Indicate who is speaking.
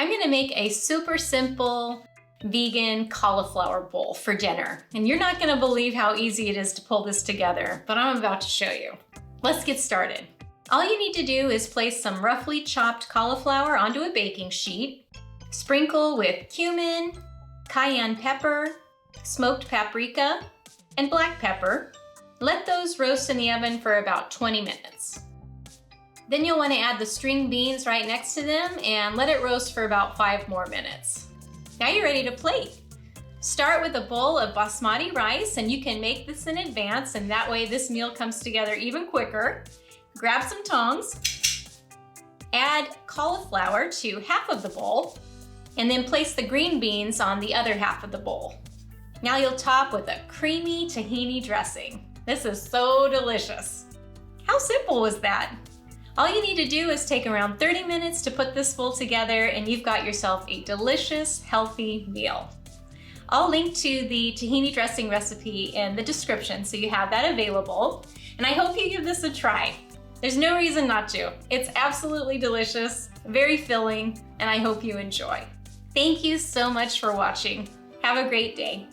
Speaker 1: I'm gonna make a super simple vegan cauliflower bowl for dinner. And you're not gonna believe how easy it is to pull this together, but I'm about to show you. Let's get started. All you need to do is place some roughly chopped cauliflower onto a baking sheet, sprinkle with cumin, cayenne pepper, smoked paprika, and black pepper. Let those roast in the oven for about 20 minutes. Then you'll want to add the string beans right next to them and let it roast for about 5 more minutes. Now you're ready to plate. Start with a bowl of basmati rice, and you can make this in advance, and that way this meal comes together even quicker. Grab some tongs, add cauliflower to half of the bowl, and then place the green beans on the other half of the bowl. Now you'll top with a creamy tahini dressing. This is so delicious. How simple was that? All you need to do is take around 30 minutes to put this bowl together, and you've got yourself a delicious, healthy meal. I'll link to the tahini dressing recipe in the description so you have that available, and I hope you give this a try. There's no reason not to. It's absolutely delicious, very filling, and I hope you enjoy. Thank you so much for watching. Have a great day.